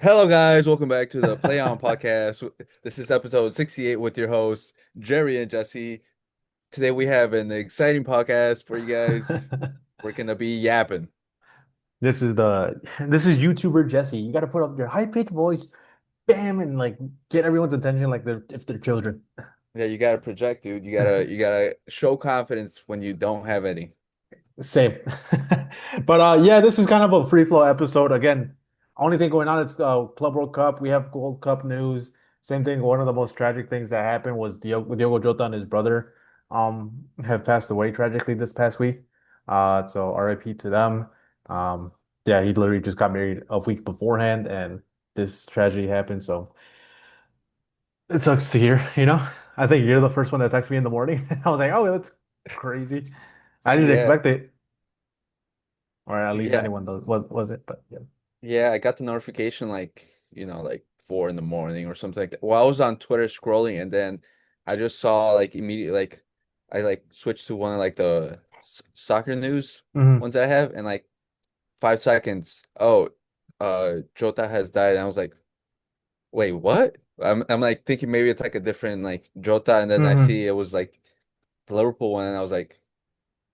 Hello, guys. Welcome back to the Play On podcast. This is episode 68 with your hosts, Jerry and Jesse. Today, we have an exciting podcast for you guys. We're going to be yapping. This is YouTuber Jesse. You got to put up your high-pitched voice, bam, and like get everyone's attention like they're children. Yeah, you got to project, dude. You got to show confidence when you don't have any. Same. But yeah, this is kind of a free flow episode. Again, only thing going on is Club World Cup. We have Gold Cup news. Same thing. One of the most tragic things that happened was Diogo Jota and his brother have passed away tragically this past week. So RIP to them. Um, yeah, he literally just got married a week beforehand, and this tragedy happened. So it sucks to hear. I think you're the first one that texted me in the morning. I was like, oh, that's crazy. I didn't Yeah, expect it. Or at least yeah, anyone does, was it? But yeah. yeah. I got the notification like 4 in the morning or something like that. Well, I was on Twitter scrolling and then I just saw like immediately, I switched to one of like the soccer news Hmm. ones that I have and like 5 seconds. Oh, Jota has died. And I was like, wait, what? I'm like thinking maybe it's like a different like Jota, and then I Hmm. see it was like the Liverpool one, and I was like,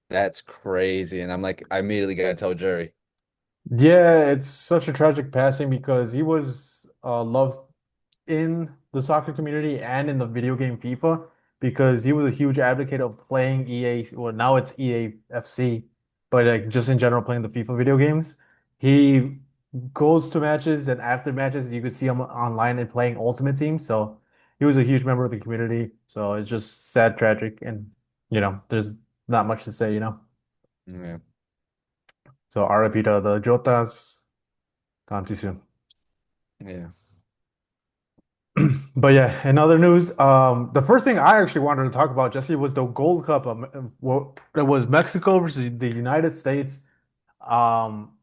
that's crazy. And I'm like, I immediately gotta tell Jerry. Yeah, it's such a tragic passing because he was loved in the soccer community and in the video game FIFA because he was a huge advocate of playing EA. Well, now it's EA FC, but like just in general playing the FIFA video games. He goes to matches and after matches you could see him online and playing Ultimate Team. So he was a huge member of the community. So it's just sad, tragic, and there's not much to say. Yeah, So RIP to the Jotas. Gone too soon. yeah. But yeah, in other news, the first thing I actually wanted to talk about, Jesse, was the Gold Cup. Well, it was Mexico versus the United States. Um,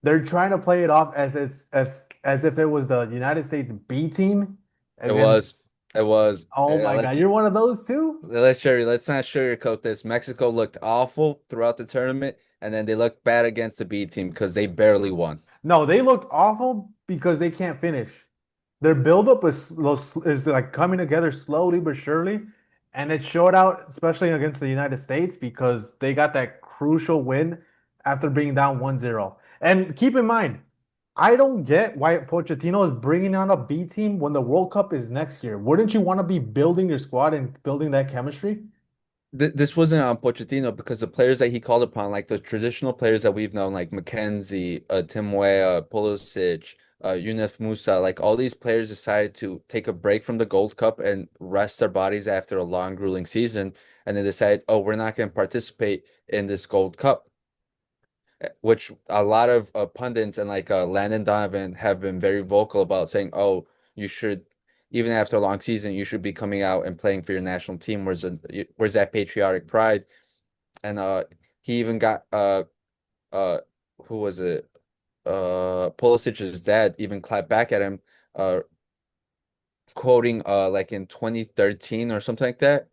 they're trying to play it off as if it was the United States B team It was, against. it was. Oh my God, you're one of those too? Let's not sugarcoat this. Mexico looked awful throughout the tournament, and then they looked bad against the B team because they barely won. No, they looked awful because they can't finish. Their buildup is like coming together slowly but surely, and it showed out, especially against the United States, because they got that crucial win after being down 1-0. And keep in mind, I don't get why Pochettino is bringing on a B team when the World Cup is next year. Wouldn't you want to be building your squad and building that chemistry? This wasn't on Pochettino because the players that he called upon, like the traditional players that we've known, like Mackenzie, Tim Weah, Pulisic, Yunus Musa, like all these players decided to take a break from the Gold Cup and rest their bodies after a long, grueling season. And they decided, oh, we're not going to participate in this Gold Cup, which a lot of pundits and like Landon Donovan have been very vocal about saying, oh, you should, even after a long season, you should be coming out and playing for your national team. Where's that patriotic pride? And he even got uh who was it? Pulisic's dad even clapped back at him, uh quoting like in 2013 or something like that.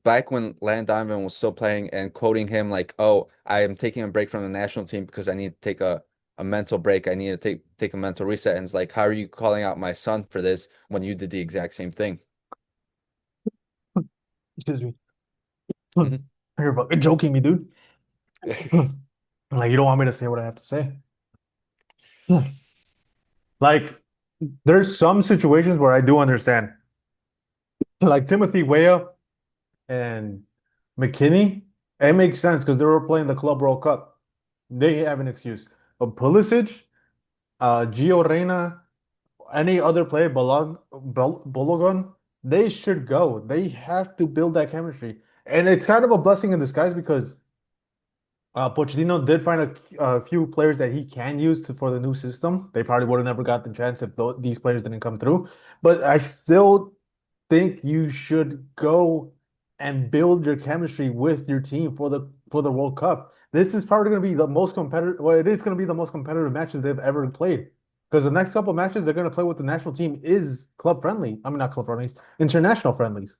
Back when Landon Donovan was still playing and quoting him like, "Oh, I am taking a break from the national team because I need to take a mental break. I need to take a mental reset." And it's like, how are you calling out my son for this when you did the exact same thing? Excuse me. Mhm. You're fucking joking me, dude. Like you don't want me to say what I have to say. Like there's some situations where I do understand. Like Timothy Weah and McKinney, it makes sense because they were playing the Club World Cup. They have an excuse. But Pulisic, Gio Reyna, any other player, Balogun, they should go. They have to build that chemistry. And it's kind of a blessing in disguise because Pochettino did find a few players that he can use for the new system. They probably would have never got the chance if these players didn't come through. But I still think you should go and build your chemistry with your team for the World Cup. This is probably going to be the most competitive. Well, it is going to be the most competitive matches they've ever played because the next couple matches they're going to play with the national team is club friendly. I mean, not club friendlies, international friendlies.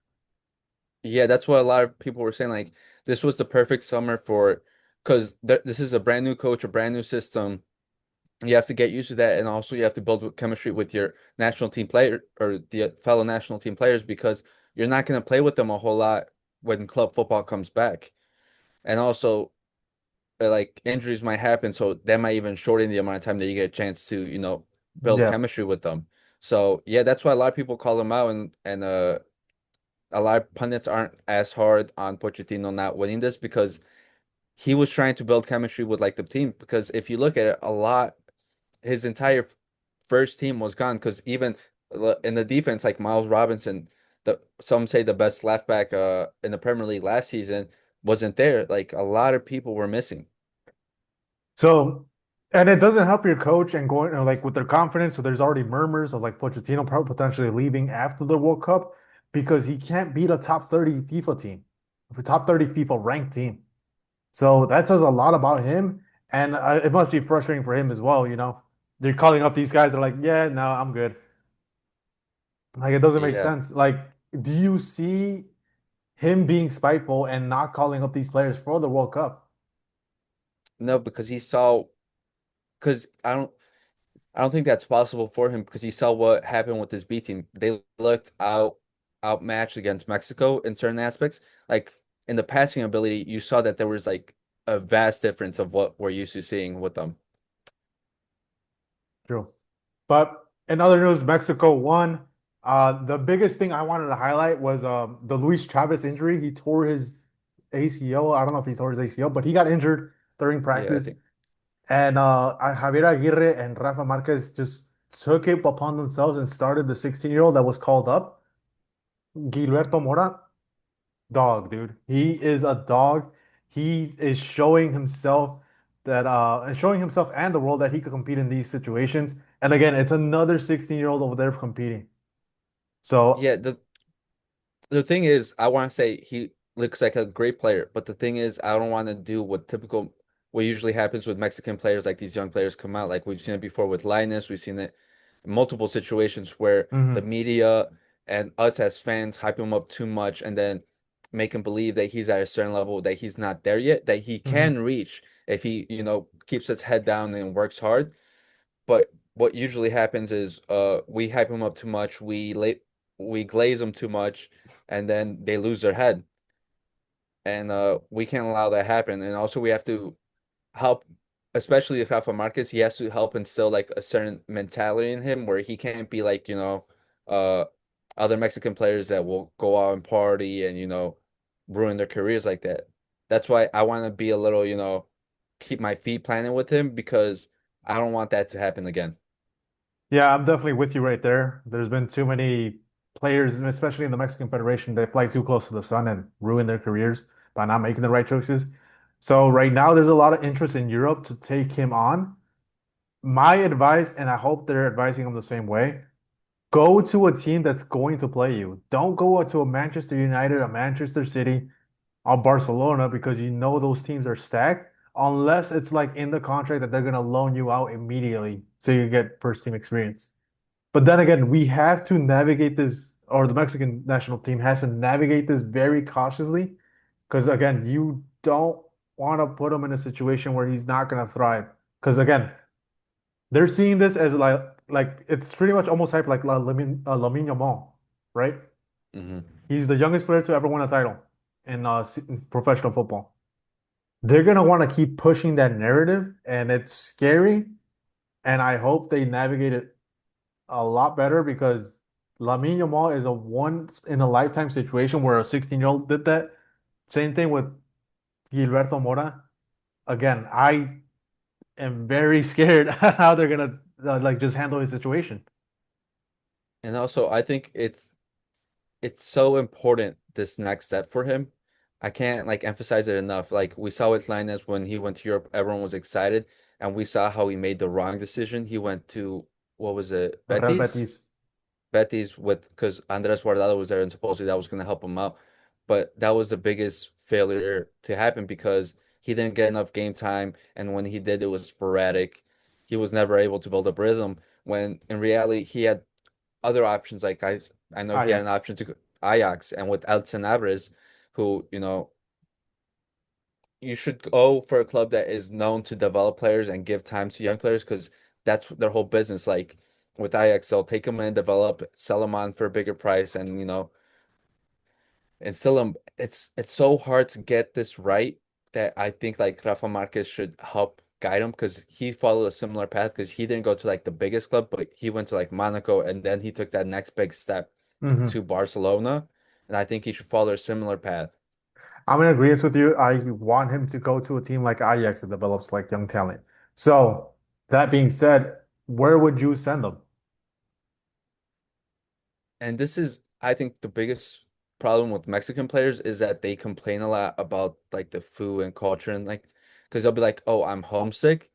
Yeah, that's what a lot of people were saying. Like, this was the perfect summer for, because this is a brand new coach, a brand new system. You have to get used to that, and also you have to build chemistry with your national team player or the fellow national team players because you're not going to play with them a whole lot when club football comes back. And also, like injuries might happen, so that might even shorten the amount of time that you get a chance to, build Yeah. chemistry with them. So yeah, that's why a lot of people call him out, and a lot of pundits aren't as hard on Pochettino not winning this because he was trying to build chemistry with like the team. Because if you look at it, a lot his entire first team was gone because even in the defense, like Miles Robinson, some say the best left back in the Premier League last season wasn't there. Like a lot of people were missing. So, and it doesn't help your coach and going like with their confidence. So there's already murmurs of like Pochettino potentially leaving after the World Cup because he can't beat a top 30 FIFA team, a top 30 FIFA ranked team. So that says a lot about him, and it must be frustrating for him as well. They're calling up these guys. They're like, yeah, no, I'm good. Like it doesn't make Yeah, sense. Like, do you see him being spiteful and not calling up these players for the World Cup? no, because he saw because I don't think that's possible for him because he saw what happened with this B team. They looked outmatched against Mexico in certain aspects. Like in the passing ability, you saw that there was like a vast difference of what we're used to seeing with them. True. But in other news, Mexico won. The biggest thing I wanted to highlight was the Luis Chavez injury. He tore his ACL. I don't know if he tore his ACL, but he got injured during Yeah, I practice. think. And Javier Aguirre and Rafa Marquez just took it upon themselves and started the 16-year-old that was called up. Gilberto Mora, dog, dude. He is a dog. He is showing himself that and showing himself and the world that he could compete in these situations. And again, it's another 16-year-old over there competing. So, Yeah, the thing is, I want to say he looks like a great player, but the thing is, I don't want to do what usually happens with Mexican players, like these young players come out. Like we've seen it before with Linus, we've seen it in multiple situations where the mhm, media and us as fans hype him up too much and then make him believe that he's at a certain level that he's not there yet, that he mhm. can reach if he, keeps his head down and works hard. But what usually happens is we hype them up too much, we glaze them too much, and then they lose their head. And we can't allow that happen. And also we have to help, especially if Rafa Marquez, he has to help instill like a certain mentality in him where he can't be like, uh other Mexican players that will go out and party and, ruin their careers like that. That's why I want to be a little, keep my feet planted with him because I don't want that to happen again. Yeah, I'm definitely with you right there. There's been too many players, and especially in the Mexican Federation, that fly too close to the sun and ruin their careers by not making the right choices. So right now, there's a lot of interest in Europe to take him on. My advice, and I hope they're advising him the same way, go to a team that's going to play you. Don't go to a Manchester United, a Manchester City, or Barcelona because you know those teams are stacked, unless it's like in the contract that they're going to loan you out immediately so you get first team experience. But then again, we have to navigate this, or the Mexican national team has to navigate this very cautiously because again, you don't want to put him in a situation where he's not going to thrive. Because again, they're seeing this as like it's pretty much almost type like Lamine Yamal, right? Hmm. He's the youngest player to ever win a title in in professional football. They're gonna want to keep pushing that narrative, and it's scary. And I hope they navigate it a lot better because Lamine Yamal is a once in a lifetime situation where a 16-year-old did that. Same thing with Gilberto Mora. Again, I am very scared how they're gonna like just handle his situation. And also, I think it's so important this next step for him. I can't like emphasize it enough. Like we saw with Linus when he went to Europe, everyone was excited, and we saw how he made the wrong decision. He went to what was it, Real Betis? Betis. Betis with because Andres Guardado was there and supposedly that was going to help him out. But that was the biggest failure to happen because he didn't get enough game time, and when he did, it was sporadic. He was never able to build up rhythm. When in reality, he had other options. Like I know he had an Ajax. option to Ajax, and with Elton Alvarez, who you should go for a club that is known to develop players and give time to young players because that's their whole business. Like with Ajax, they'll take them in, develop, sell them on for a bigger price, and and still it's so hard to get this right that I think like Rafa Marquez should help guide him because he followed a similar path because he didn't go to like the biggest club, but he went to like Monaco and then he took that next big step Hmm. to Barcelona. And I think he should follow a similar path. I'm in agreement with you. I want him to go to a team like Ajax that develops like young talent. So that being said, where would you send him? And this is, I think, the biggest problem with Mexican players is that they complain a lot about like the food and culture and like, because they'll be like, "Oh, I'm homesick."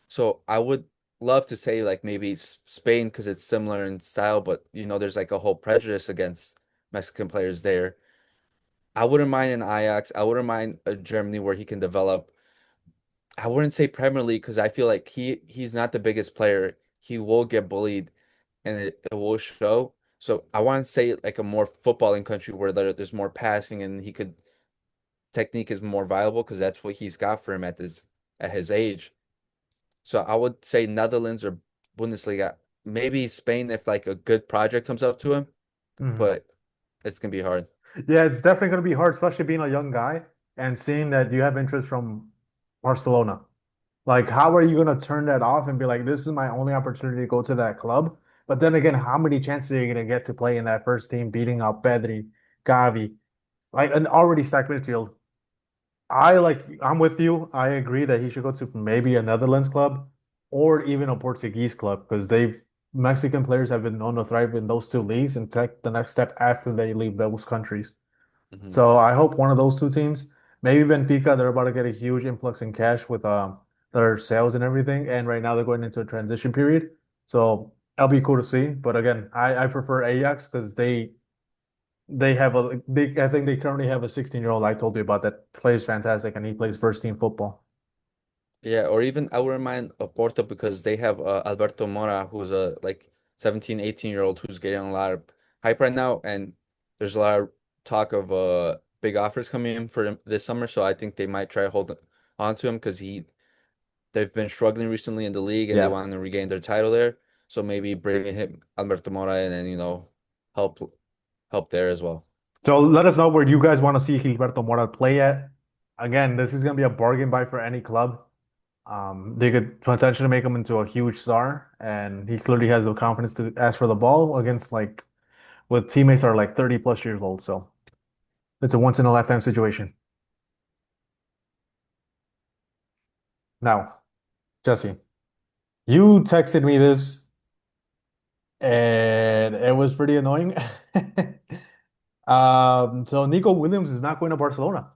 So I would love to say like maybe Spain because it's similar in style, but there's like a whole prejudice against Mexican players there. I wouldn't mind an Ajax. I wouldn't mind a Germany where he can develop. I wouldn't say Premier League because I feel like he's not the biggest player. He will get bullied and it will show. So I want to say like a more footballing country where there's more passing and he could technique is more viable because that's what he's got for him at his age. So I would say Netherlands or Bundesliga, maybe Spain if like a good project comes up to him, Mhm. but it's gonna be hard. Yeah, it's definitely going to be hard, especially being a young guy and seeing that you have interest from Barcelona. Like, how are you going to turn that off and be like, this is my only opportunity to go to that club? But then again, how many chances are you going to get to play in that first team, beating out Pedri, Gavi, like an already stacked midfield? I'm with you. I agree that he should go to maybe a Netherlands club or even a Portuguese club because Mexican players have been known to thrive in those two leagues and take the next step after they leave those countries. Mhm. So I hope one of those two teams, maybe Benfica, they're about to get a huge influx in cash with their sales and everything. And right now they're going into a transition period. So that'll be cool to see. But again, I prefer Ajax because I think they currently have a 16-year-old I told you about that plays fantastic and he plays first team football. Yeah, or even I wouldn't mind Porto because they have Alberto Mora, who's a like 17, 18-year-old who's getting a lot of hype right now, and there's a lot of talk of big offers coming in for him this summer. So I think they might try to hold on to him because they've been struggling recently in the league and they Yeah. want to regain their title there. So maybe bringing him Alberto Mora in and help help there as well. So let us know where you guys want to see Gilberto Mora play at. Again, this is going to be a bargain buy for any club. They could potentially make him into a huge star, and he clearly has the confidence to ask for the ball against like with teammates that are like 30 plus years old. So it's a once in a lifetime situation. Now, Jesse, you texted me this and it was pretty annoying. So Nico Williams is not going to Barcelona.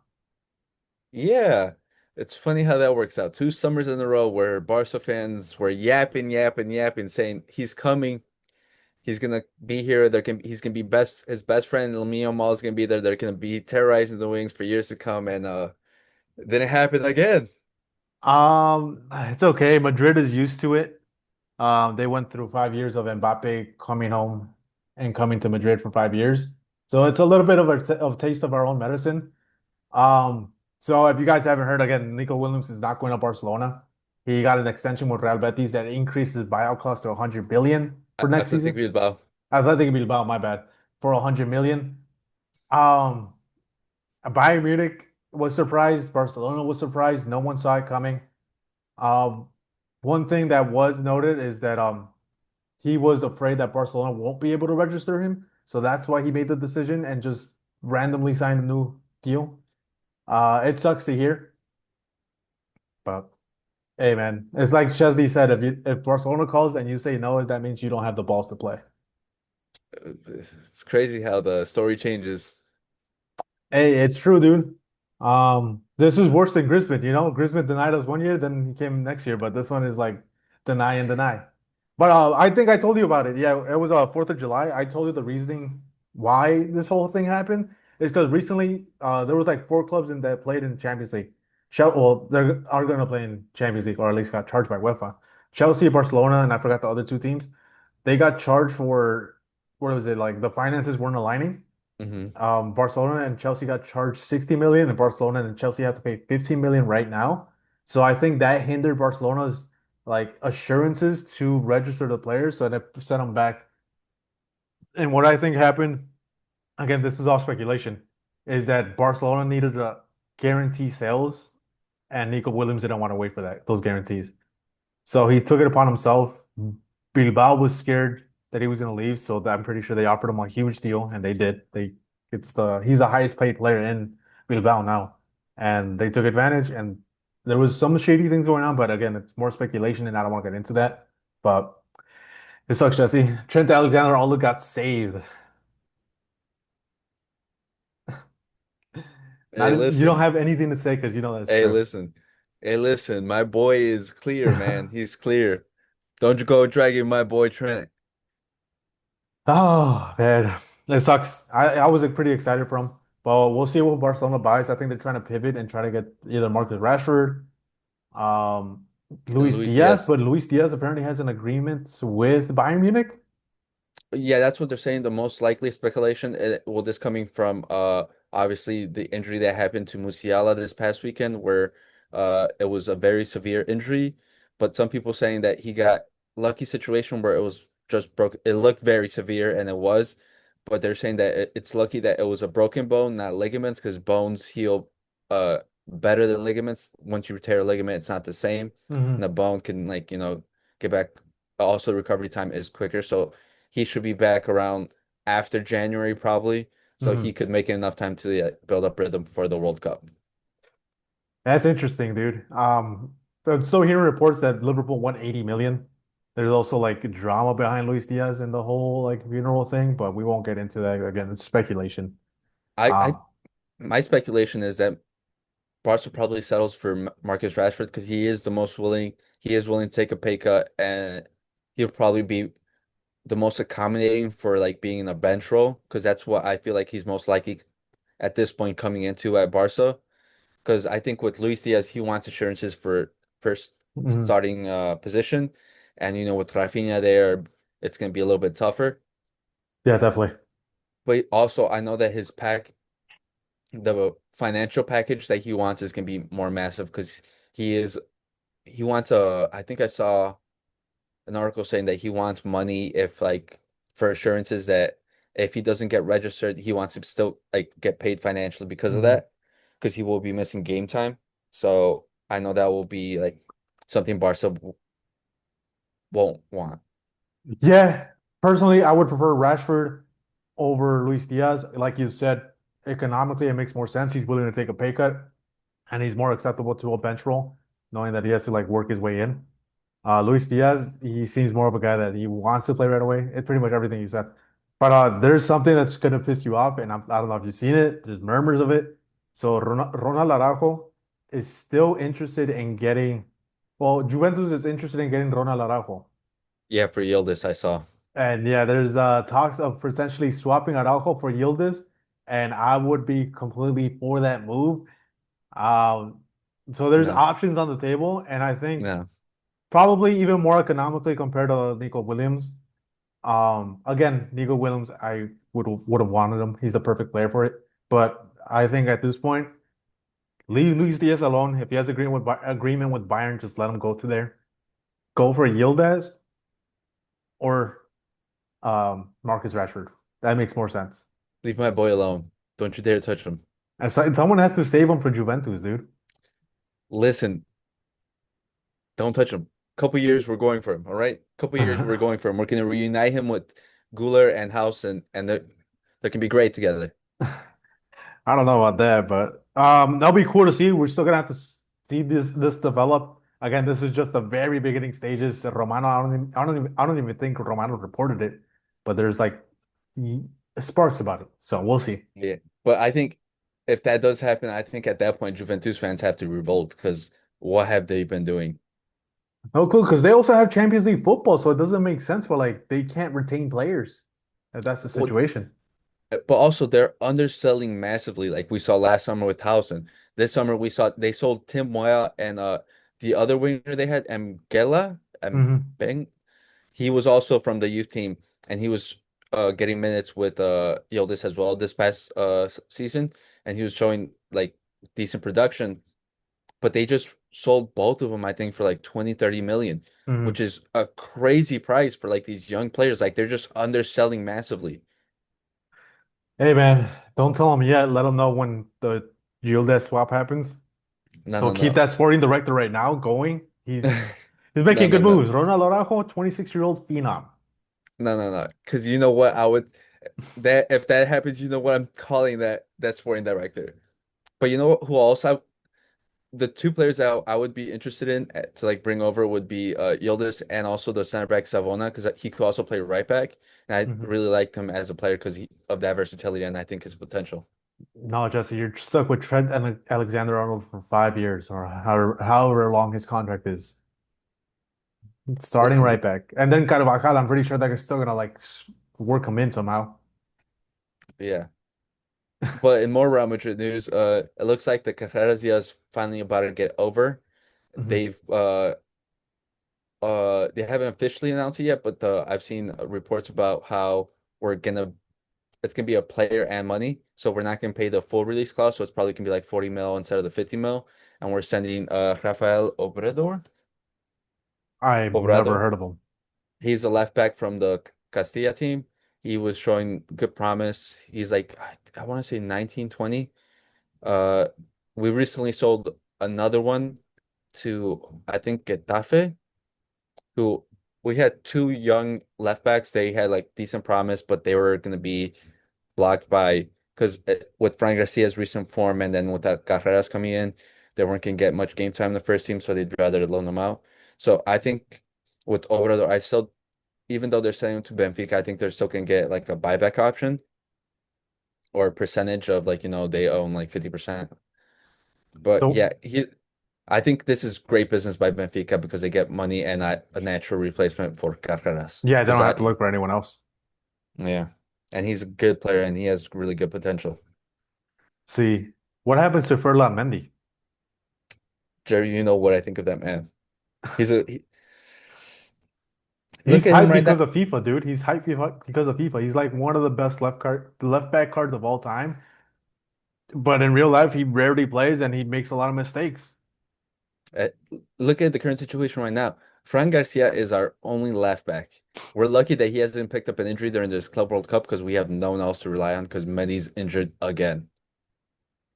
Yeah, it's funny how that works out. 2 summers in a row where Barca fans were yapping, yapping, yapping, saying he's coming, he's gonna be here. He's gonna be his best friend Lamine Yamal is gonna be there. They're gonna be terrorizing the wings for years to come, and it didn't happen again. It's okay. Madrid is used to it. They went through 5 years of Mbappe coming home and coming to Madrid for 5 years. So it's a little bit of of taste of our own medicine. So if you guys haven't heard, again, Nico Williams is not going to Barcelona. He got an extension with Real Betis that increased his buyout cost to 100 billion for next Athletic season. Bilbao. Athletic Bilbao, my bad, for 100 million. Um, Bayern Munich was surprised. Barcelona was surprised. No one saw it coming. Um, one thing that was noted is that he was afraid that Barcelona won't be able to register him, so that's why he made the decision and just randomly signed a new deal. It sucks to hear, but hey, man, it's like Chesney said, if Barcelona calls and you say no, that means you don't have the balls to play. It's crazy how the story changes. Hey, it's true, dude. This is worse than Griezmann, you know? Griezmann denied us 1 year, then he came next year, but this one is like deny and deny. But I think I told you about it. Yeah, it was 4th of July. I told you the reasoning why this whole thing happened is because recently there was like four clubs in that played in Champions League. Well, they are going to play in Champions League or at least got charged by UEFA. Chelsea, Barcelona, and I forgot the other two teams. They got charged for what was it like the finances weren't aligning. Hmm. Barcelona and Chelsea got charged 60 million, and Barcelona and Chelsea have to pay 15 million right now. So I think that hindered Barcelona's. like assurances to register the players, so they sent them back. And what I think happened, again, this is all speculation, is that Barcelona needed to guarantee sales, and Nico Williams didn't want to wait for those guarantees. So he took it upon himself. Bilbao was scared that he was going to leave, so I'm pretty sure they offered him a huge deal, and they did. He's the highest paid player in Bilbao now, and they took advantage. And there was some shady things going on, but again, it's more speculation, and I don't want to get into that. But it sucks, Jesse. Trent Alexander-Arnold got saved. Hey, Not you don't listen. have anything to say because you know that's Hey, true. listen. Hey, listen. My boy is clear, man. He's clear. Don't you go dragging my boy Trent. Oh man, it sucks. I was like, pretty excited for him, but we'll see what Barcelona buys. I think they're trying to pivot and try to get either Marcus Rashford, um, Luis Luis Diaz, Diaz. but Luis Diaz apparently has an agreement with Bayern Munich. Yeah, that's what they're saying. The most likely speculation. Well, this coming from obviously the injury that happened to Musiala this past weekend, where it was a very severe injury, but some people saying that he got lucky situation where it was just broke. It looked very severe, and it was, but they're saying that it's lucky that it was a broken bone, not ligaments, because bones heal better than ligaments. Once you tear a ligament, it's not the same, and Hmm. the bone can like get back. Also, recovery time is quicker, so he should be back around after January probably, so he Hmm. could make enough time to build up rhythm for the World Cup. That's interesting, dude. I'm still hearing reports that Liverpool won 80 million. There's also like drama behind Luis Diaz and the whole like funeral thing, but we won't get into that again. It's speculation. I Um, my speculation is that Barca probably settles for Marcus Rashford because he is the most willing. He is willing to take a pay cut, and he'll probably be the most accommodating for like being in a bench role because that's what I feel like he's most likely at this point coming into at Barca. Because I think with Luis Diaz, he wants assurances for first mhm. starting position, and with Rafinha there, it's going to be a little bit tougher. Yeah, definitely. But also, I know that the financial package that he wants is going to be more massive because he wants I think I saw an article saying that he wants money if like for assurances that if he doesn't get registered, he wants to still like get paid financially because of Mhm. that, because he will be missing game time. So I know that will be like something Barca won't want. Yeah, personally, I would prefer Rashford over Luis Diaz. Like you said, economically, it makes more sense. He's willing to take a pay cut, and he's more acceptable to a bench role, knowing that he has to like work his way in. Luis Diaz, he seems more of a guy that he wants to play right away. It's pretty much everything you said. But there's something that's gonna piss you off, and I don't know if you've seen it. There's murmurs of it. So Ronald Araujo is still interested in getting. Well, Juventus is interested in getting Ronald Araujo. Yeah, for Yildiz, I saw. And yeah, there's talks of potentially swapping Araujo for Yildiz, and I would be completely for that move. Um, so there's No, options on the table, and I think no. probably even more economically compared to Nico Williams. Again, Nico Williams, I would have wanted him. He's the perfect player for it. But I think at this point, leave Luis Diaz alone. If he has agreement with Bayern, just let him go to there. Go for Yildiz or Marcus Rashford. That makes more sense. Leave my boy alone. Don't you dare touch him. And someone has to save him for Juventus, dude. Listen, don't touch him. Couple years we're going for him, all right? Couple years we're I going for him. We're gonna reunite him with Guler and House, and they can be great together. don't know about that, but that'll be cool to see. We're still gonna have to see this develop. Again, this is just the very beginning stages. Romano, I don't even think Romano reported it, but there's like y- sparks about it. So we'll see. Yeah. But I think if that does happen, I think at that point Juventus fans have to revolt because what have they been doing? No clue, because they also have Champions League football, so it doesn't make sense for like they can't retain players. If that's the Well, situation. but also they're underselling massively, like we saw last summer with Towson. This summer we saw they sold Tim Moya and the other winger they had, Mgela and Hmm. Beng. He was also from the youth team, and he was getting minutes with Yildiz as well this past season, and he was showing like decent production. but they just sold both of them, I think, for like 20, 30 million, which Mhm. is a crazy price for like these young players. Like they're just underselling massively. Hey man, don't tell him yet. Let him know when the Gildes swap happens. No, So no, keep no. that sporting director right now going. He's No, making no, good no. moves. Ronald Araujo, 26-year-old phenom. No, no, no. Because you know what? I would that if that happens, you know what I'm calling that sporting director. But you know who also the two players that I would be interested in to like bring over would be Yildiz and also the center back Savona because he could also play right back. And I Mhm. really liked him as a player because of that versatility and I think his potential. No, Jesse, you're stuck with Trent and Alexander-Arnold for 5 years or however long his contract is. Starting Listen, right back. And then Carvajal, I'm pretty sure they're still gonna like work him in somehow. yeah. But in more Real Madrid news, it looks like the Carreras is finally about to get over. Mhm. They've they haven't officially announced it yet, but I've seen reports about how we're gonna it's gonna be a player and money. So we're not gonna pay the full release clause, so it's probably gonna be like 40 mil instead of the 50 mil. And we're sending Rafael I've never Obrador. heard of him. He's a left back from the Castilla team. He was showing good promise. He's like I want to say 19, 20. Uh we recently sold another one to I think Getafe, who we had two young left backs. They had like decent promise, but they were gonna be blocked by because with Frank Garcia's recent form and then with that Carreras coming in, they weren't gonna get much game time in the first team, so they'd rather loan them out. So I think with Obrador, I still, even though they're selling him to Benfica, I think they're still gonna get like a buyback option or a percentage of like, they own like 50%. But So yeah, I think this is great business by Benfica because they get money and a natural replacement for Carreras. yeah, they Because don't have to look for anyone else. yeah, and he's a good player and he has really good potential. See, what happens to Ferland Mendy? Jerry, you know what I think of that man. He's a look He's at him hyped right now. because of FIFA, dude. He's hyped because of FIFA. He's like one of the best left back cards of all time. But in real life, he rarely plays and he makes a lot of mistakes. Uh, Look at the current situation right now. Fran Garcia is our only left back. We're lucky that he hasn't picked up an injury during this Club World Cup because we have no one else to rely on because Mendy's injured again.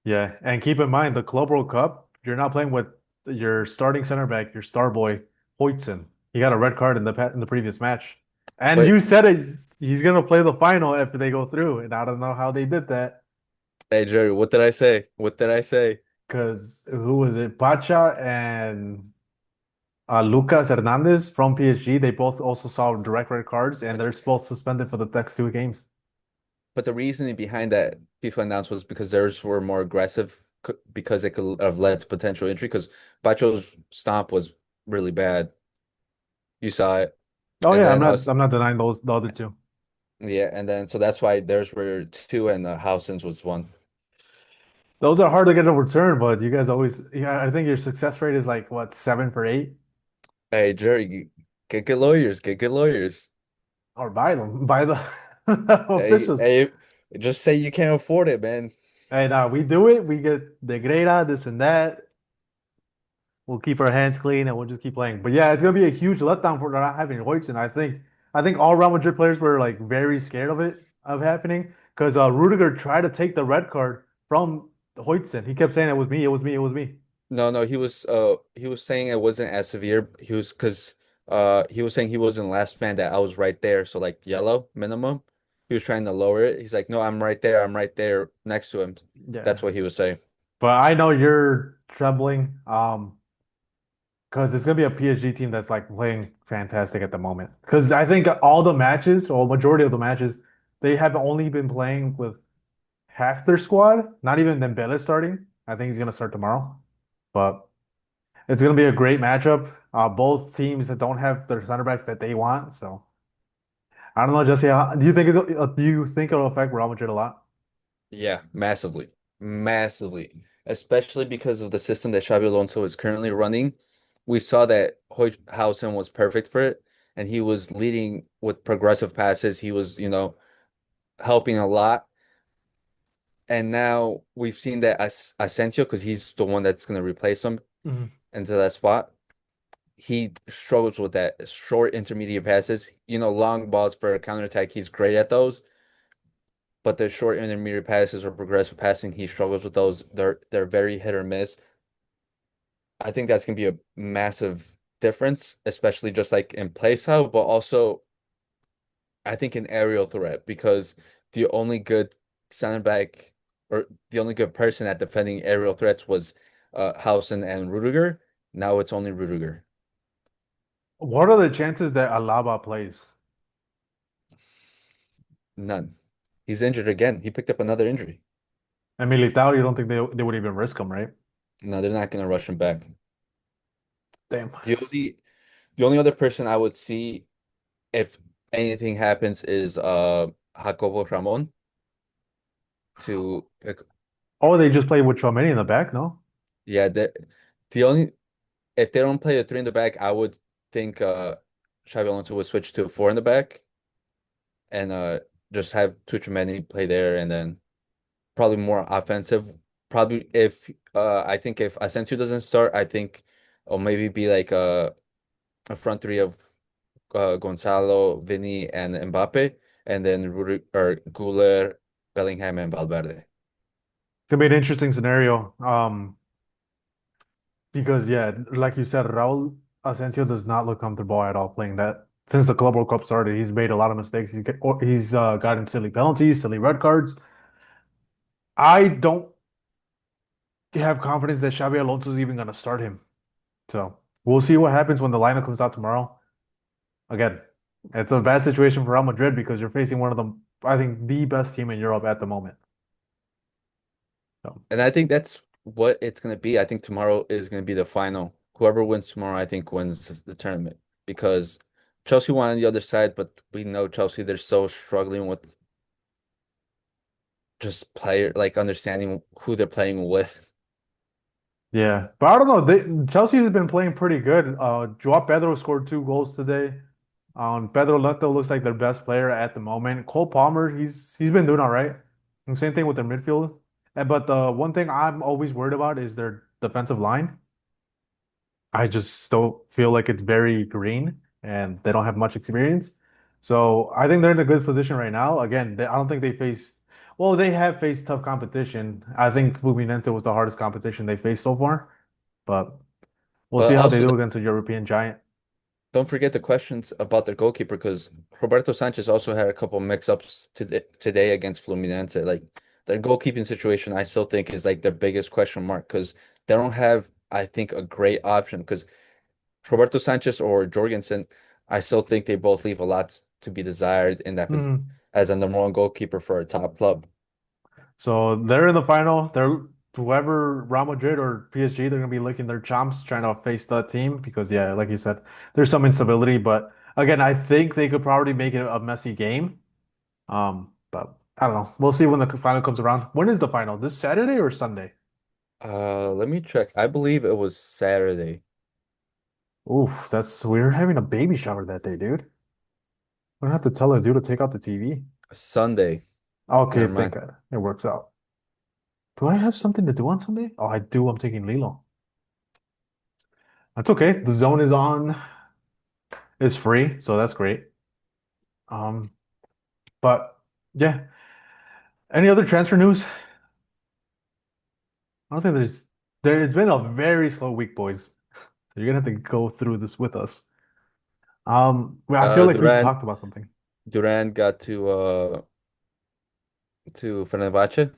Yeah, and keep in mind the Club World Cup, you're not playing with your starting center back, your star boy, Hoytson. He got a red card in the previous match. And But you said it, he's gonna play the final if they go through. And I don't know how they did that. hey, Jerry, what did I say? What did I say? Because who was it? Pacha and Lucas Hernandez from PSG, they both also saw direct red cards and But they're both suspended for the next 2 games. but the reasoning behind that FIFA announced was because theirs were more aggressive because it could have led to potential injury because Bacho's stomp was really bad. You saw it. Oh And yeah, then us I'm not denying those the other two. Yeah, and then so that's why theirs were two and Howson's was one. Those are hard to get overturned, but you guys always, yeah, I think your success rate is like what, 7 for 8? Hey, Jerry, get good lawyers, get good lawyers. Or buy them, buy the Hey, officials. hey, just say you can't afford it, man. And we do it, we get the Greda, this and that. We'll keep our hands clean and we'll just keep playing. But yeah, it's gonna be a huge letdown for not having Hoytson. I think all Real Madrid players were like very scared of it of happening because Rudiger tried to take the red card from Hoytson. He kept saying it was me, it was me, it was me. No, no, he was saying it wasn't as severe. He was because he was saying he wasn't last man that I was right there, so like yellow minimum. He was trying to lower it. He's like, no, I'm right there next to him. Yeah. That's what he was saying. But I know you're trembling, because it's gonna be a PSG team that's like playing fantastic at the moment. Because I think all the matches, or majority of the matches, they have only been playing with half their squad. Not even Dembele starting. I think he's gonna start tomorrow. But it's gonna be a great matchup. Both teams that don't have their center backs that they want. So I don't know, Jesse. Do you think it'll affect Real Madrid a lot? Yeah, massively. Massively. Especially because of the system that Xabi Alonso is currently running. We saw that Hojhausen was perfect for it, and he was leading with progressive passes. He was, helping a lot. And now we've seen that Asensio, because he's the one that's going to replace him. Mhm. into that spot. He struggles with that short intermediate passes. Long balls for a counterattack, he's great at those. But the short intermediate passes or progressive passing, he struggles with those. They're very hit or miss. I think that's gonna be a massive difference, especially just like in play style, but also I think an aerial threat because the only good center back or the only good person at defending aerial threats was Hausen and Rudiger. Now it's only Rudiger. What are the chances that Alaba plays? None. He's injured again. He picked up another injury. And Militao, you don't think they would even risk him, right? No, they're not gonna rush him back. Damn. The only the only other person I would see if anything happens is Jacobo Ramon to pick. Oh, they just play with Tchouaméni in the back, no? Yeah, the only if they don't play a three in the back, I would think Xabi Alonso would switch to a four in the back and just have Tuchemani play there and then probably more offensive. Probably if I think if Asensio doesn't start, I think or maybe be like a front three of Gonzalo, Vinny, and Mbappe, and then Rudy or Guler, Bellingham, and Valverde. It's gonna be an interesting scenario. Because yeah, like you said, Raul Asensio does not look comfortable at all playing that. Since the Club World Cup started, he's made a lot of mistakes. He's gotten silly penalties, silly red cards. I don't have confidence that Xabi Alonso is even going to start him. So we'll see what happens when the lineup comes out tomorrow. Again, it's a bad situation for Real Madrid because you're facing one of the, I think, the best team in Europe at the moment. So And I think that's what it's going to be. I think tomorrow is going to be the final. Whoever wins tomorrow, I think wins the tournament because Chelsea won on the other side, but we know Chelsea, they're so struggling with just player, like understanding who they're playing with. yeah, but I don't know. Chelsea has been playing pretty good. Joao Pedro scored 2 goals today. Pedro Neto looks like their best player at the moment. Cole Palmer, he's been doing all right. And same thing with their midfield. But the one thing I'm always worried about is their defensive line. I just still feel like it's very green and they don't have much experience. So I think they're in a good position right now. Again, I don't think they face, well, they have faced tough competition. I think Fluminense was the hardest competition they faced so far, but we'll see But how they also, do against a European giant. don't forget the questions about their goalkeeper because Roberto Sanchez also had a couple mix-ups today against Fluminense. Like their goalkeeping situation, I still think is like their biggest question mark because they don't have, I think, a great option because Roberto Sanchez or Jorgensen, I still think they both leave a lot to be desired in that Mhm. as a number one goalkeeper for a top club. So they're in the final. They're whoever Real Madrid or PSG, they're gonna be licking their chops trying to face that team because yeah, like you said, there's some instability. But again, I think they could probably make it a messy game. But I don't know. We'll see when the final comes around. When is the final? This Saturday or Sunday? Let me check. I believe it was Saturday, Oof, we're having a baby shower that day, dude. We're gonna have to tell a dude to take out the TV. Sunday. Okay, Never thank mind. God. It works out. Do I have something to do on Sunday? Oh, I do. I'm taking Lilo. That's okay. The zone is on. It's free, so that's great. Um, but yeah. Any other transfer news? I don't think it's been a very slow week, boys. So you're gonna have to go through this with us. Well, I feel like we Duran talked about something. Duran got to Fenerbahce.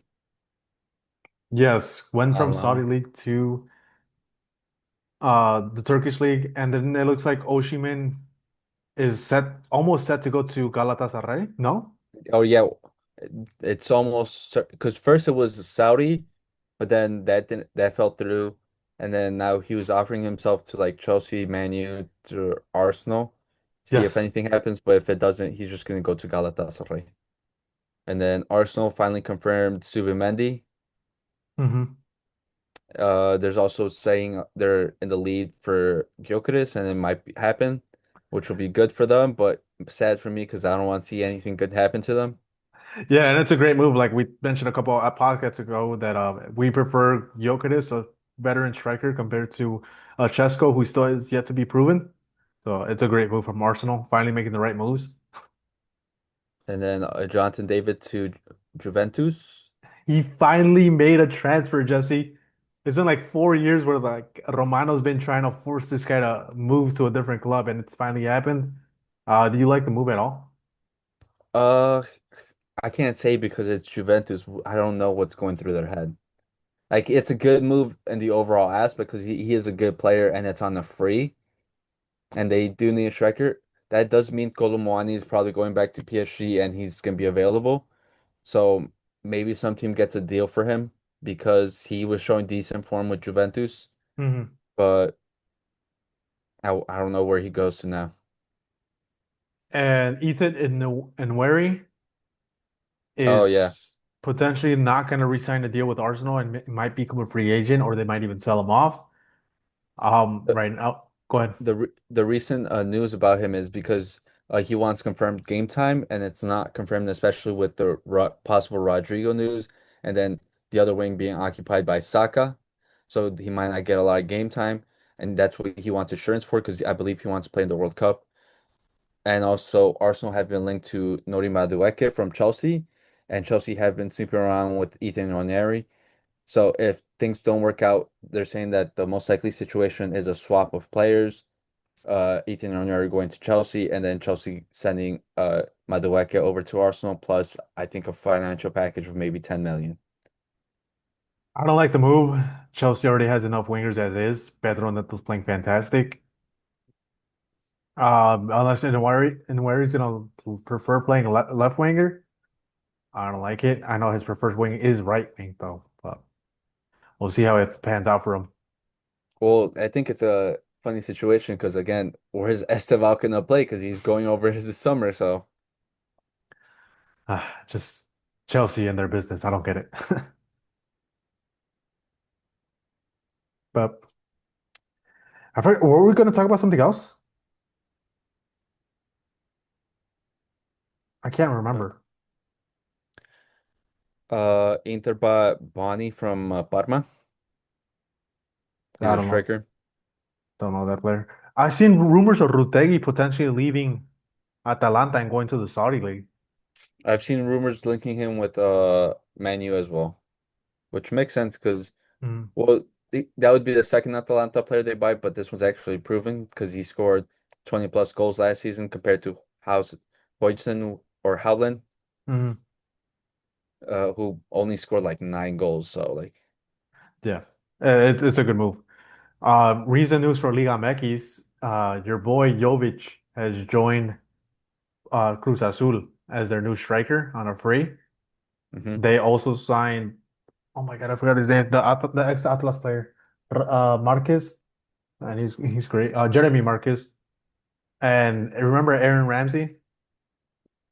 Yes, went On from Saudi loan. League to the Turkish League, and then it looks like Osimhen is almost set to go to Galatasaray. No? Oh yeah, it's almost because first it was Saudi, but then that fell through, and then now he was offering himself to like Chelsea, Man U, to Arsenal, see if Yes. anything happens. But if it doesn't, he's just gonna go to Galatasaray. And then Arsenal finally confirmed Subimendi. Hmm. There's also saying they're in the lead for Gyökeres, and it might happen, which will be good for them, but sad for me because I don't want to see anything good happen to them. Yeah, and it's a great move. Like we mentioned a couple of podcasts ago that we prefer Gyökeres veteran striker compared to Chesko, who still is yet to be proven. So it's a great move from Arsenal, finally making the right moves. And then Jonathan David to Juventus. He finally made a transfer, Jesse. It's been like 4 years where like Romano's been trying to force this guy to move to a different club, and it's finally happened. Do you like the move at all? Uh, I can't say because it's Juventus. I don't know what's going through their head. Like it's a good move in the overall aspect because he is a good player and it's on the free and they do need a striker. That does mean Kolo Muani is probably going back to PSG and he's gonna be available. So maybe some team gets a deal for him because he was showing decent form with Juventus, Hmm. but I don't know where he goes to now. And Ethan Nwaneri Oh yeah. is potentially not going to re-sign a deal with Arsenal and might become a free agent, or they might even sell him off. Right now, go ahead. The recent news about him is because he wants confirmed game time, and it's not confirmed, especially with the possible Rodrigo news, and then the other wing being occupied by Saka, so he might not get a lot of game time, and that's what he wants assurance for because I believe he wants to play in the World Cup. And also, Arsenal have been linked to Nori Madueke from Chelsea, and Chelsea have been sleeping around with Ethan Nwaneri. So if things don't work out, they're saying that the most likely situation is a swap of players, Ethan Onyari going to Chelsea, and then Chelsea sending Madueke over to Arsenal, plus I think a financial package of maybe 10 million. I don't like the move. Chelsea already has enough wingers as is. Pedro Neto's playing fantastic. Unless Nwari's gonna prefer playing left winger. I don't like it. I know his preferred wing is right wing though, but we'll see how it pans out for him. Well, I think it's a funny situation because again, where's Esteval gonna play? Because he's going over his this summer. So, Just Chelsea and their business. I don't get it. But I forgot, were we going to talk about something else? I can't uh, remember. Inter bought Bonnie from Parma. He's I a don't know. striker. Don't know that player. I've seen rumors of Rutegi potentially leaving Atalanta and going to the Saudi league. I've seen rumors linking him with Man U as well, which makes sense because Mm, well, that would be the second Atalanta player they buy, but this one's actually proven because he scored 20 plus goals last season compared to House Hodgson or Howland, mm, who only scored like 9 goals. So like, yeah, it's a good move. Recent news for Liga MX. Your boy Jovic has joined Cruz Azul as their new striker on a free. mhm. They also signed, oh my God, I forgot his name, the ex-Atlas player, Marquez, and he's great. Jeremy Marquez. And remember Aaron Ramsey?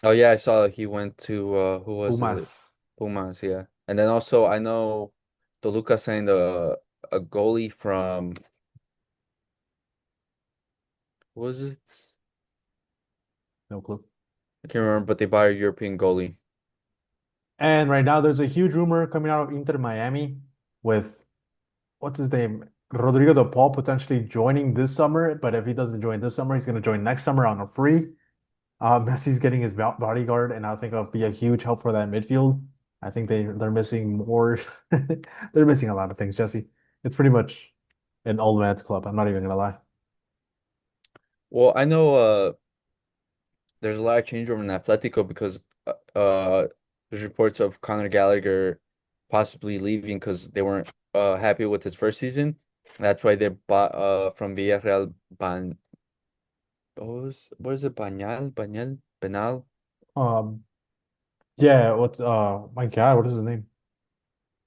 Oh yeah, I saw he went to who was it? Pumas. Pumas, yeah. And then also I know Toluca signed a goalie from what was it? No clue. I can't remember, but they bought a European goalie. And right now there's a huge rumor coming out of Inter Miami with what's his name? Rodrigo de Paul potentially joining this summer, but if he doesn't join this summer, he's going to join next summer on a free. Messi's getting his bodyguard, and I think it'll be a huge help for that midfield. I think they're missing more. They're missing a lot of things, Jesse. It's pretty much an old man's club. I'm not even gonna lie. Well, I know there's a lot of changeover in Atletico because there's reports of Conor Gallagher possibly leaving because they weren't happy with his first season. That's why they bought from Villarreal what is it? Benal? Um, yeah, what's my God, what is his name?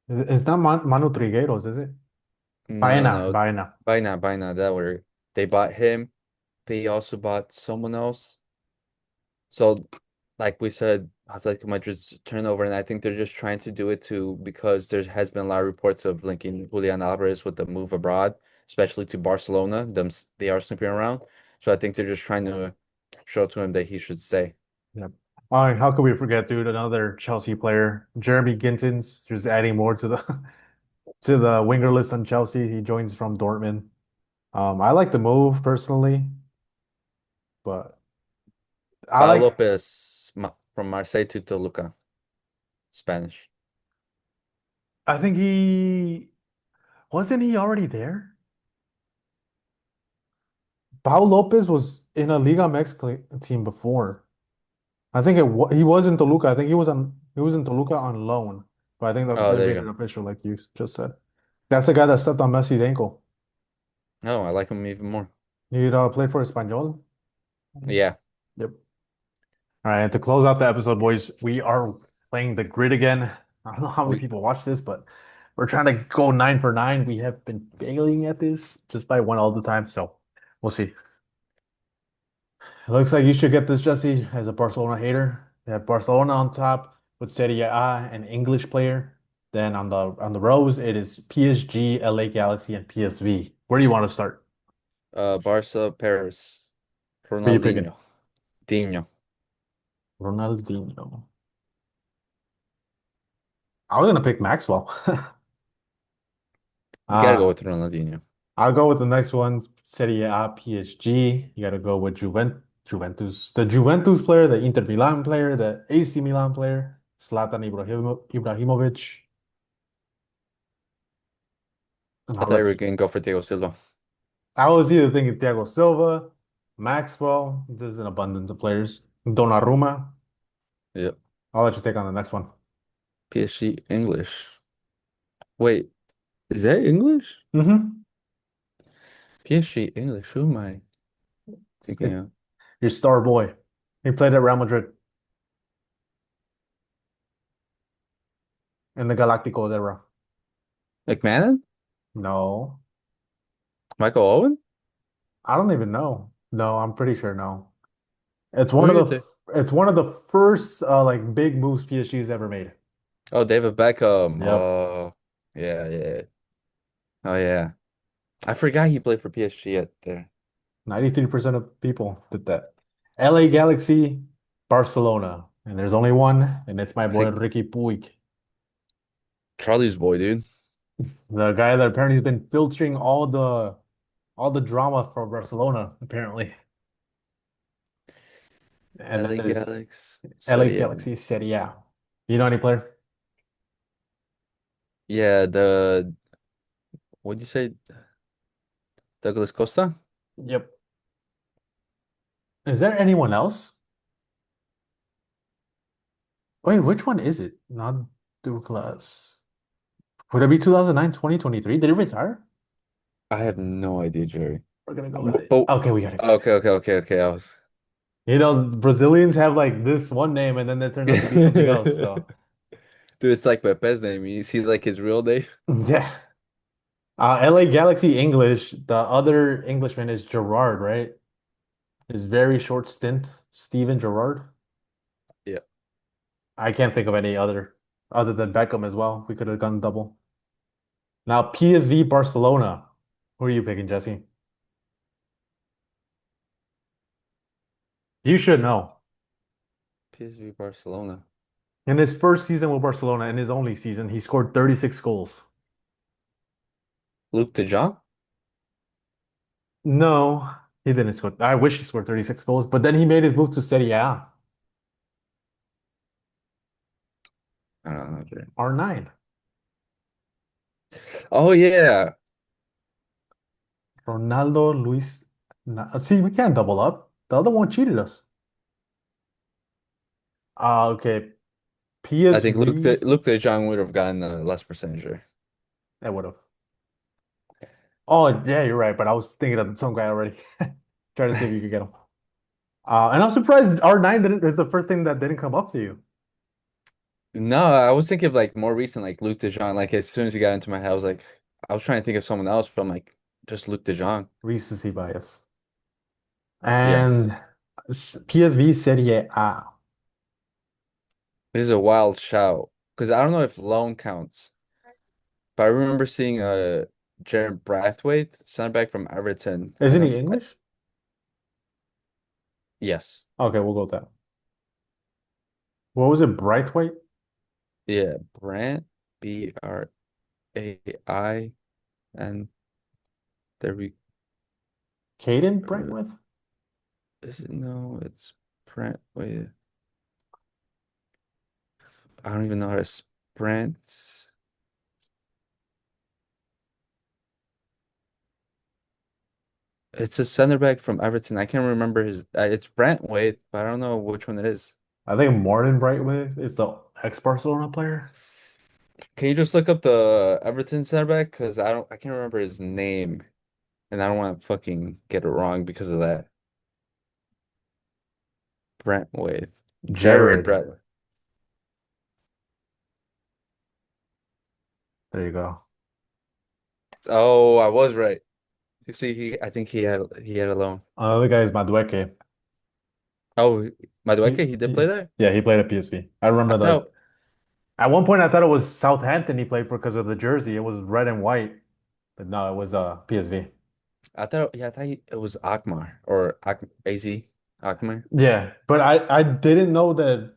It's not Manu Trigueros, is it? No, Baena, no. Baena. By now, that were they bought him. They also bought someone else. So, like we said, Atletico Madrid's turnover, and I think they're just trying to do it too because there has been a lot of reports of linking Julian Alvarez with the move abroad, especially to Barcelona. They are snooping around, so I think they're just trying to show to him that he should stay. Yep. How could we forget, dude? Another Chelsea player, Jeremy Gintons, just adding more to the to the winger list on Chelsea. He joins from Dortmund. I like the move personally, but I Pau like. Lopez from Marseille to Toluca, Spanish. I think he wasn't he already there? Pau Lopez was in a Liga MX team before. I think he was in Toluca. I think he was in Toluca on loan, but I think that Oh, they there made you it go. official, like you just said. That's the guy that stepped on Messi's ankle. Oh, I like him even more. He played for Espanyol. Yeah, Yep. All right, and to close out the episode, boys, we are playing the grid again. I don't know how many we people watch this, but we're trying to go 9 for 9. We have been failing at this just by one all the time, so we'll see. It looks like you should get this, Jesse, as a Barcelona hater. They have Barcelona on top with Serie A, an English player. Then on the rows, it is PSG, LA Galaxy, and PSV. Where do you want to start? Barca, Paris, Who are you picking? Ronaldinho, Dino. Ronaldinho. I was gonna pick Maxwell. You gotta Uh, go with Ronaldinho. I'll go with the next one, Serie A, PSG. You got to go with Juventus, the Juventus player, the Inter Milan player, the AC Milan player, Zlatan Ibrahimovic. And I I'll thought you let were you. gonna go for Diego Silva. I was either thinking Thiago Silva, Maxwell. There's an abundance of players. Donnarumma. Yep. I'll let you take on the next one. PSG English. Wait, is that English? Mm-hmm. PSG English. Who am I thinking of? Your star boy. He played at Real Madrid in the Galacticos era. McMahon? No, Michael Owen? I don't even know. No, I'm pretty sure no. It's Who one are of you the think? it's one of the first like big moves PSG's ever made. Oh, David Beckham. Yep. Oh, yeah, yeah. Oh, yeah. I forgot he played for PSG at there. 93% of people did that. LA Galaxy, Barcelona. And there's only one, and it's my boy Like Ricky Puig. Charlie's boy, dude. The guy that apparently has been filtering all the drama for Barcelona, apparently. And then LA there's Galaxy, LA Serie A. Galaxy Serie A. You know any player? Yeah, the what'd you say? Douglas Costa? Yep. Is there anyone else? Wait, which one is it? Not Douglas. Would it be 2009, 2023? Did he retire? I have no idea, Jerry. We're gonna go with it. But Okay, we got it. okay, okay, okay, okay. I was Brazilians have like this one name and then it turns out to be something else. So dude, it's like Pepe's name. You see like his real name? yeah. LA Galaxy English. The other Englishman is Gerard, right? His very short stint, Steven Gerrard. Yeah. I can't think of any other than Beckham as well. We could have gone double. Now PSV Barcelona. Who are you picking, Jesse? You should know. PSV Barcelona. In his first season with Barcelona, in his only season, he scored 36 goals. Luke de Jong? No, he didn't score. I wish he scored 36 goals, but then he made his move to Serie A, I don't know, Jerry. R9. Oh yeah. Ronaldo, Luis. See, we can't double up. The other one cheated us. Okay. I think PSV. Luke de Jong would have gotten a less percentage there. That would have. Oh, yeah, you're right. But I was thinking of some guy already. Trying to see if you could get him. And I'm surprised R9 didn't is the first thing that didn't come up to you. No, I was thinking of like more recent, like Luke de Jong. Like as soon as he got into my head, I was like, I was trying to think of someone else, but I'm like, just Luke de Jong. Recency bias. Yes. And PSV Serie A. This is a wild shout because I don't know if loan counts, but I remember seeing Jared Braithwaite, center back from Everton. I Isn't he don't. English? Yes, Okay, we'll go with that. What was it? Brightweight? yeah, Brant B R. AI, and there we Caden uh, Brentworth? is it no, it's Brent. Wait, I don't even know how to sprint. It's a center back from Everton. I can't remember his. It's Brent Waite, but I don't know which one it is. I think Morton Brightwith is the ex-Barcelona player. Can you just look up the Everton center back? Because I can't remember his name, and I don't want to fucking get it wrong because of that. Brent Waite, Jared Jared. Brent. There you go. Oh, I was right. You see, I think he had a loan. Another guy is Madueke. Oh, He, Madueke, he did play he, there. yeah, he played at PSV. I I remember the thought at one point I thought it was Southampton he played for because of the jersey. It was red and white, but no, it was PSV. yeah, it was Akmar or AZ Akmar. Yeah, but I didn't know that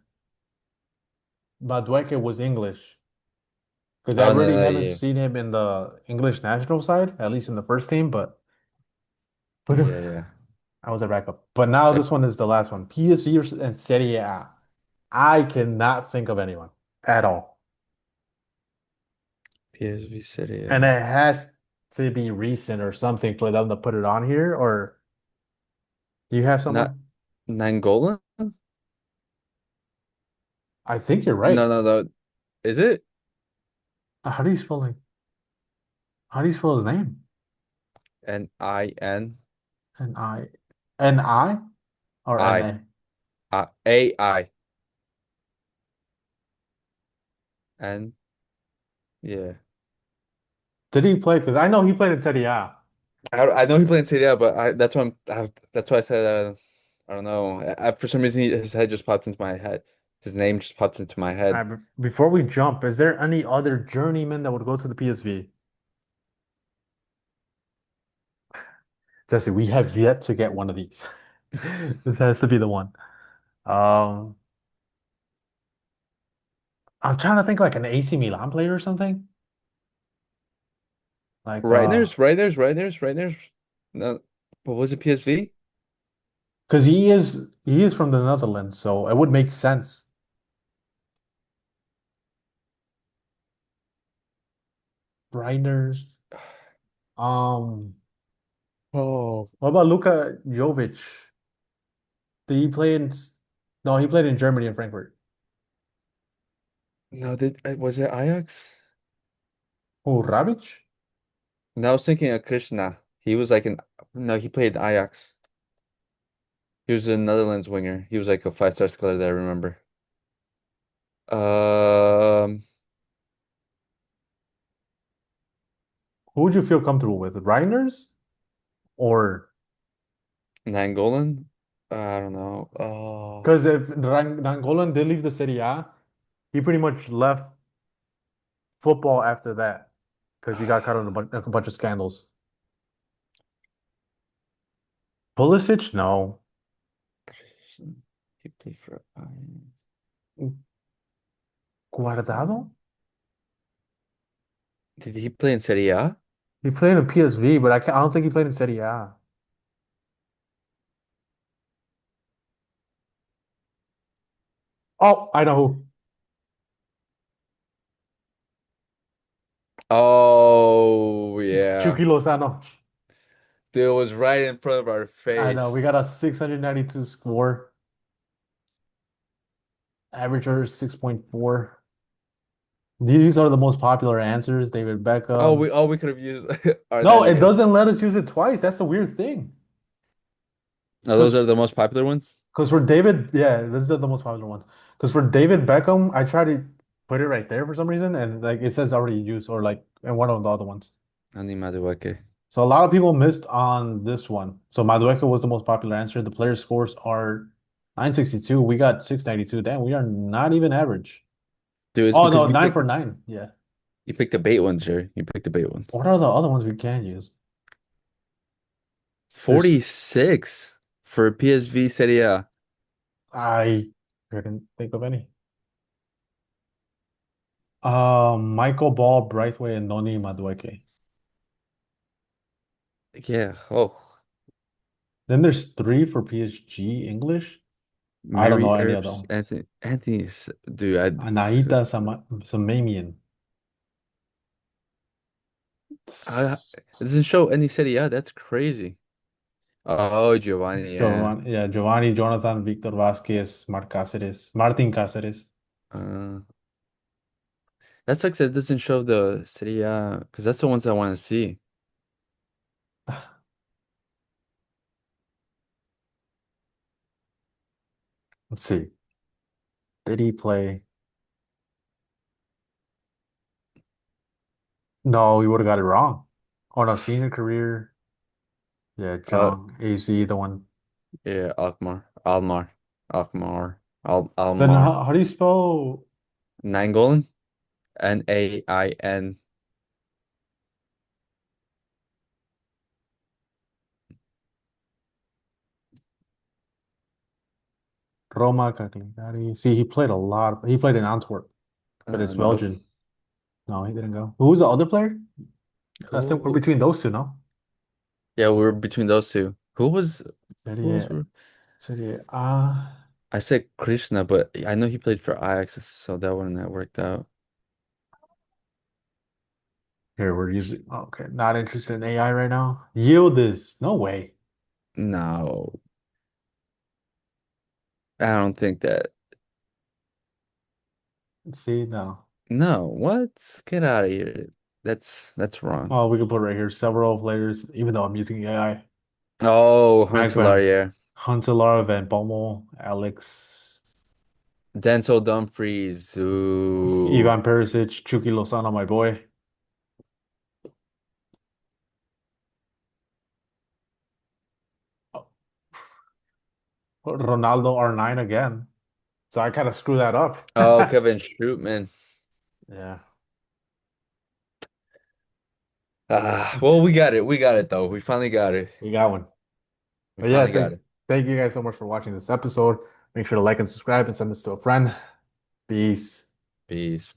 Madueke was English because I Oh no, really no, haven't yeah, seen him in the English national side, at least in the first team. But yeah, yeah. I was a backup. But now Uh, this one is the last one. PSG and Serie A. I cannot think of anyone at all, PSV City, and yeah. it has to be recent or something for them to put it on here. Or do you have Not someone? Nangolan? I think you're right. No, no, no. Is it How do you spell like? How do you spell his name? Nin N-I, N-I or I N-A? AI N? Yeah. Did he play? Because I know he played in Serie A. I know he played in Serie A, but that's why I said I don't know. For some reason, his head just popped into my head. His name just popped into my All head. right, before we jump, is there any other journeyman that would go to the PSV? Jesse, we have yet to get one of these. This has to be the one. Um, I'm trying to think like an AC Milan player or something. Like Right there's. No, but was it PSV? because he is from the Netherlands, so it would make sense. Reinders. Um, Oh what about Luka Jovic? Did he play in no, he played in Germany and Frankfurt. no, did was it Ajax? Oh, Rabic? No, I was thinking of Krishna. He was like an no, he played Ajax. He was a Netherlands winger. He was like a 5-star scholar that I remember. Um, Who would you feel comfortable with? Reinders or Nangolan? I don't know. Oh, because if Nainggolan did leave the Serie A, he pretty much left football after that because he got caught in a bunch of scandals. Pulisic, no. he played for Guardado? Did he play in Serie A? He played in PSV, but I don't think he played in Serie A. Oh, I know who. Oh yeah. Chucky Lozano. Dude, it was right in front of our I know. We face. got a 692 score. Average order 6.4. These are the most popular answers. David Beckham. Oh we could have used are No, then it again. doesn't let us use it twice. That's the weird thing. No, those Because are the most popular ones. for David, yeah, these are the most popular ones. Because for David Beckham, I tried to put it right there for some reason, and like it says already used or like in one of the other ones. Ani Madueke. So a lot of people missed on this one. So Madueke was the most popular answer. The player scores are 962. We got 692. Damn, we are not even average. Dude, it's Oh because no, nine for nine. Yeah. you picked the bait ones here. You picked the bait ones. What are the other ones we can use? There's 46 for PSV Serie A. I couldn't think of any. Michael Ball, Braithwaite, and Noni Madueke. Yeah. Oh, Then there's three for PSG English. I don't Mary know any of Earps, those. Dude, Anahita Samamian. it doesn't show any city. Yeah, that's crazy. Oh, Giovanni, yeah. Giovanni, Jonathan, Victor Vasquez, Martin Cáceres. Uh, that sucks that it doesn't show the city, yeah, because that's the ones I want to see. Let's see. Did he play? No, he would have got it wrong. Oh no, senior career. Yeah, Uh, John AZ, the one. yeah, Then Almar. how do you spell Nainggolan, Nain. Roma Cagliari? See, he played a lot. He played in Antwerp, but it's Nope. Belgian. No, he didn't go. Who was the other player? I think we're Who? between those two, no? Yeah, we were between those two. Who was? 38, 38. I said Krishna, but I know he played for Ajax, so that wouldn't have worked out. Here we're using. Okay, not interested in AI right now. Yildiz. No way. No, I don't think that. See, no. No, what? Get out of here. That's wrong. Oh, we can put right here several players, even though I'm using AI. Oh, Max Hunter Van, Laurier. Huntelaar, Van Bommel, Alex, Denzel Dumfries. Ooh. Ivan Perisic, Chucky Lozano, my boy. Ronaldo R9 again. So I kind of screw that up. Oh, Kevin Strootman. Yeah, Well, we got it. We got it though. We finally got it. we got one. We But yeah, finally got it. thank you guys so much for watching this episode. Make sure to like and subscribe and send this to a friend. Peace. Peace.